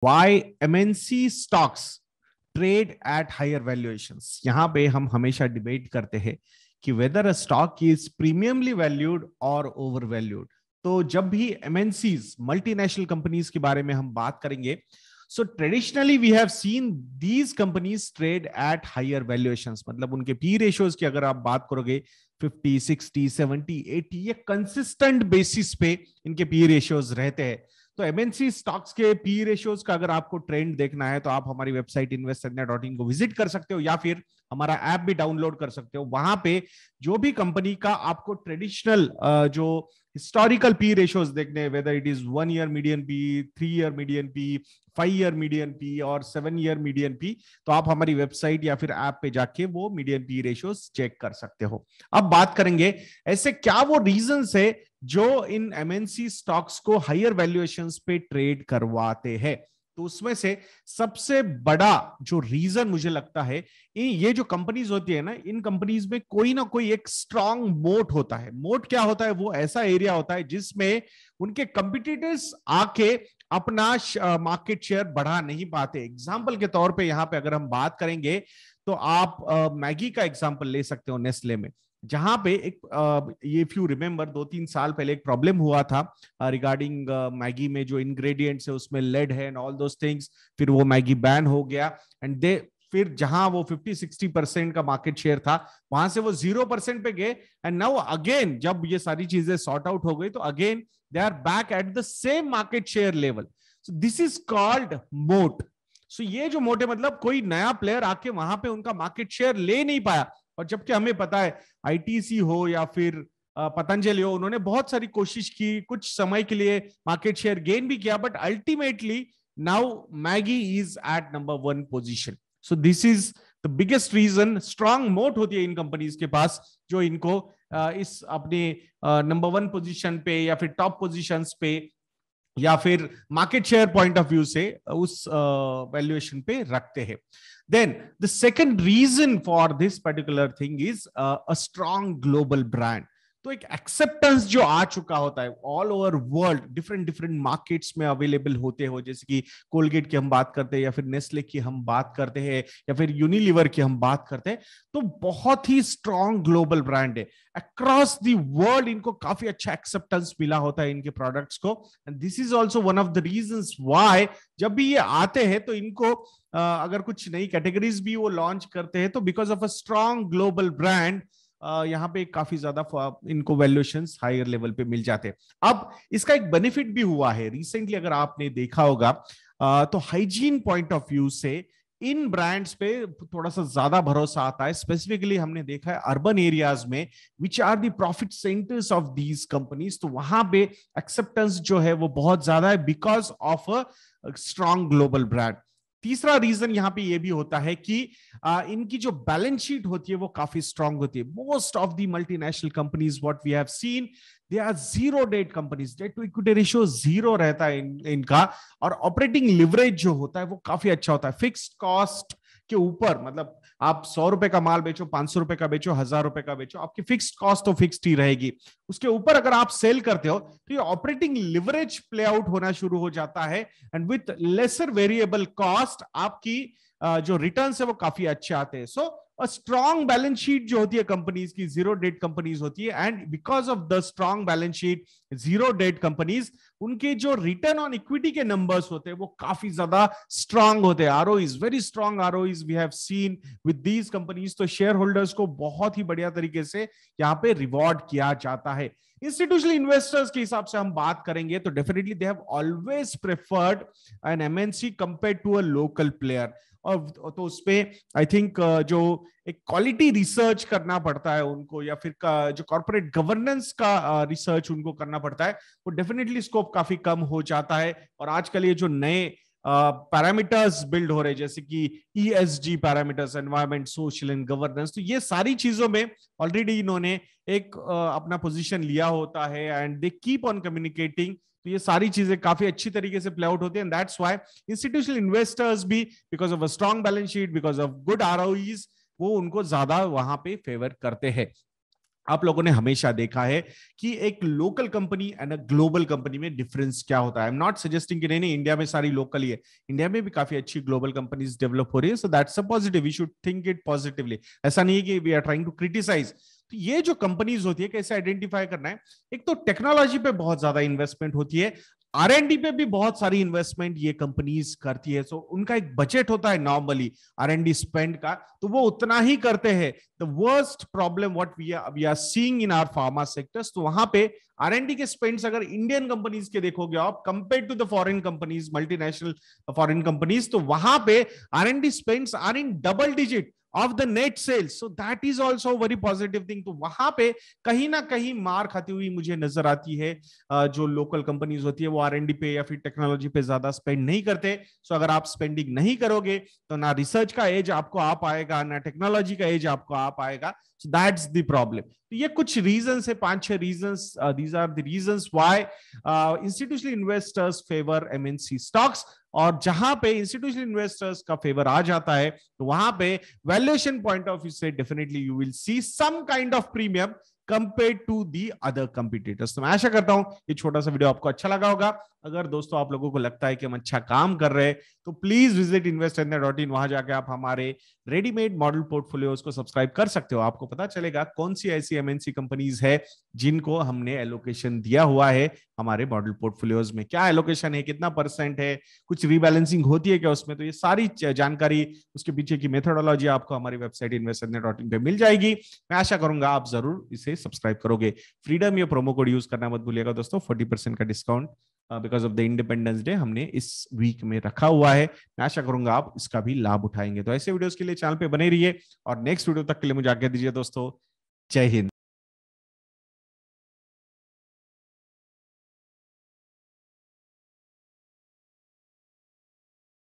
Why MNC stocks trade at higher valuations? यहां पे हम हमेशा डिबेट करते हैं कि whether a stock is premiumly valued और ओवर वैल्यूड। तो जब भी एमएनसीज मल्टीनेशनल कंपनीज के बारे में हम बात करेंगे, so traditionally we have seen these companies trade at higher valuations. मतलब उनके पी रेशियोज की अगर आप बात करोगे 50, 60, 70, 80, ये कंसिस्टेंट बेसिस पे इनके पी रेशियोज रहते हैं। तो एमएनसी स्टॉक्स के पी रेशियोज का अगर आपको ट्रेंड देखना है तो आप हमारी वेबसाइट investindia.in को विजिट कर सकते हो, या फिर हमारा ऐप भी डाउनलोड कर सकते हो। वहां पे जो भी कंपनी का आपको ट्रेडिशनल जो हिस्टोरिकल पी रेशियोज देखने, whether it is 1 year median P, 3 year median P, 5 year median P और 7 ईयर मीडियन पी, तो आप हमारी वेबसाइट या फिर ऐप पे जाके वो मीडियन पी रेशियोज चेक कर सकते हो। अब बात करेंगे ऐसे क्या वो रीजंस है जो इन एमएनसी स्टॉक्स को हायर वैल्यूएशंस पे ट्रेड करवाते हैं। तो उसमें से सबसे बड़ा जो रीजन मुझे लगता है, ये जो कंपनीज होती है ना, इन कंपनीज में कोई ना कोई एक स्ट्रांग मोट होता है। मोट क्या होता है? वो ऐसा एरिया होता है जिसमें उनके कंपिटिटर्स आके अपना मार्केट शेयर बढ़ा नहीं पाते। एग्जाम्पल के तौर पे यहां पे अगर हम बात करेंगे तो आप मैगी का एग्जाम्पल ले सकते हो, नेस्ले में, जहां पे एक ये इफ यू रिमेंबर 2-3 साल पहले एक प्रॉब्लम हुआ था रिगार्डिंग मैगी में जो इंग्रेडिएंट्स है उसमें लेड है एंड ऑल दोस थिंग्स। फिर वो मैगी बैन हो गया एंड दे फिर जहां वो 50-60% का मार्केट शेयर था वहां से वो 0% पे गए। एंड नाउ अगेन जब ये सारी चीजें सॉर्ट आउट हो गई तो again they are back at the same market share level. So this is called moat. So ये जो मोट है, मतलब कोई नया प्लेयर आके वहां पे उनका मार्केट शेयर ले नहीं पाया। और जबकि हमें पता है आईटीसी हो या फिर पतंजलि हो, उन्होंने बहुत सारी कोशिश की, कुछ समय के लिए मार्केट शेयर गेन भी किया, but ultimately now Maggi is at number 1 position. So this is the biggest reason. Strong moat होती है इन कंपनीज के पास जो इनको इस अपने नंबर 1 पोजीशन पे या फिर टॉप पोजीशंस पे या फिर market share point of view से उस वैल्यूएशन पे रखते हैं। Then the second reason for this particular thing is a strong global brand. तो एक एक्सेप्टेंस जो आ चुका होता है all over world, different different markets में अवेलेबल होते हो, जैसे कि कोलगेट की हम बात करते हैं या फिर नेस्ले की हम बात करते हैं या फिर यूनिलीवर की हम बात करते हैं, तो बहुत ही स्ट्रॉन्ग ग्लोबल ब्रांड है। अक्रॉस द वर्ल्ड इनको काफी अच्छा एक्सेप्टेंस मिला होता है इनके प्रोडक्ट्स को। And this is also one of the reasons why जब भी ये आते हैं तो इनको अगर कुछ नई कैटेगरीज भी वो लॉन्च करते हैं तो because of a strong global brand यहाँ पे काफी ज्यादा इनको वैल्यूएशंस हायर लेवल पे मिल जाते हैं। अब इसका एक बेनिफिट भी हुआ है रिसेंटली, अगर आपने देखा होगा तो हाइजीन पॉइंट ऑफ व्यू से इन ब्रांड्स पे थोड़ा सा ज्यादा भरोसा आता है। स्पेसिफिकली हमने देखा है अर्बन एरियाज में which are the profit centres of these companies, तो वहां पे एक्सेप्टेंस जो है वो बहुत ज्यादा है because of a strong global brand. तीसरा रीजन यहाँ पे ये भी होता है कि इनकी जो बैलेंस शीट होती है वो काफी स्ट्रांग होती है। Most of the multinational companies what we have seen, they are zero debt companies, debt to equity ratio zero रहता है इनका। और ऑपरेटिंग लिवरेज जो होता है वो काफी अच्छा होता है। फिक्स्ड कॉस्ट के ऊपर, मतलब आप 100 रुपए का माल बेचो, 500 रुपए का बेचो, 1000 रुपए का बेचो, आपकी फिक्स्ड कॉस्ट तो फिक्स्ड ही रहेगी। उसके ऊपर अगर आप सेल करते हो तो ये ऑपरेटिंग लिवरेज प्ले आउट होना शुरू हो जाता है and with lesser variable cost आपकी जो रिटर्न्स है वो काफी अच्छे आते हैं। सो स्ट्रॉन्ग बैलेंस शीट जो होती है कंपनीज की, जीरो डेट कंपनीज होती है, and because of the strong balance sheet, zero debt companies, उनके जो रिटर्न ऑन इक्विटी के नंबर्स होते हैं वो काफी ज्यादा स्ट्रांग होते हैं। ROEs, very strong ROEs we have seen with these companies. तो शेयर होल्डर्स को बहुत ही बढ़िया तरीके से यहाँ पे रिवॉर्ड किया जाता है। इंस्टीट्यूशनल इन्वेस्टर्स के हिसाब से हम बात करेंगे तो definitely they have always preferred an MNC compare to a local player. और तो उसपे आई थिंक जो एक क्वालिटी रिसर्च करना पड़ता है उनको, या फिर जो कॉर्पोरेट गवर्नेंस का रिसर्च उनको करना पड़ता है, वो डेफिनेटली स्कोप काफी कम हो जाता है। और आजकल ये जो नए पैरामीटर्स बिल्ड हो रहे हैं जैसे कि ESG parameters, environment, social and governance, तो ये सारी चीजों में ऑलरेडी इन्होंने एक अपना पोजीशन लिया होता है and they keep on communicating. तो ये सारी चीजें काफी अच्छी तरीके से प्ले आउट होती है and that's why institutional investors भी because of a strong balance sheet, because of good ROEs, वो उनको ज्यादा वहां पे फेवर करते हैं। आप लोगों ने हमेशा देखा है कि एक local company and a global company में डिफरेंस क्या होता है। आई एम नॉट सजेस्टिंग कि नहीं नहीं इंडिया में सारी लोकल ही है, इंडिया में भी काफी अच्छी ग्लोबल कंपनीज डेवलप हो रही है, so that's a positive, we should think it positively. ऐसा नहीं है कि we are trying to criticise. तो ये जो कंपनीज होती है कैसे आइडेंटिफाई करना है, एक तो टेक्नोलॉजी पे बहुत ज्यादा इन्वेस्टमेंट होती है, R&D पे भी बहुत सारी इन्वेस्टमेंट ये कंपनीज करती है। सो उनका एक बजट होता है नॉर्मली R&D स्पेंड का, तो वो उतना ही करते हैं। The worst problem what we are seeing in our pharma sectors, तो वहां पे R&D के स्पेंड्स अगर इंडियन कंपनीज के देखोगे आप compare to the foreign companies, multinational foreign companies, तो वहां पे R&D spends are in double digit of the net sales, so that is also very positive thing. तो वहां पे कहीं ना कहीं मार खाती हुई मुझे नजर आती है जो लोकल कंपनीज होती है, वो R&D पे या फिर टेक्नोलॉजी पे ज्यादा स्पेंड नहीं करते। सो अगर आप स्पेंडिंग नहीं करोगे तो ना रिसर्च का एज आपको आ पाएगा, ना टेक्नोलॉजी का एज आपको आ पाएगा। So that's the problem. तो ये कुछ रीजंस है, 5-6 reasons, these are the reasons why institutional investors favour MNC stocks. और जहां पे इंस्टीट्यूशनल इन्वेस्टर्स का फेवर आ जाता है तो वहां पे वैल्यूएशन पॉइंट ऑफ व्यू से definitely you will see some kind of premium compare to the other competitors. तो मैं आशा करता हूं ये छोटा सा वीडियो आपको अच्छा लगा होगा। अगर दोस्तों आप लोगों को लगता है कि हम अच्छा काम कर रहे हैं तो प्लीज विजिट investindia.in, वहां जाके आप हमारे रेडीमेड मॉडल पोर्टफोलियोज को सब्सक्राइब कर सकते हो। आपको पता चलेगा कौन सी ऐसी MNC कंपनीज है जिनको हमने एलोकेशन दिया हुआ है हमारे मॉडल पोर्टफोलियोज में, क्या एलोकेशन है, कितना परसेंट है, कुछ रीबैलेंसिंग होती है क्या उसमें। तो ये सारी जानकारी, उसके पीछे की मेथोडोलॉजी आपको हमारी वेबसाइट investindia.in पे मिल जाएगी। मैं आशा करूंगा आप जरूर इसे सब्सक्राइब करोगे। फ्रीडम ये प्रोमो कोड यूज करना मत भूलिएगा दोस्तों, 40% का discount because of the independence day हमने इस वीक में रखा हुआ है। मैं आशा करूंगा आप इसका भी लाभ उठाएंगे। तो ऐसे वीडियोस के लिए चैनल पे बने रहिए और नेक्स्ट वीडियो तक के लिए मुझे आज्ञा दीजिए दोस्तों। जय हिंद।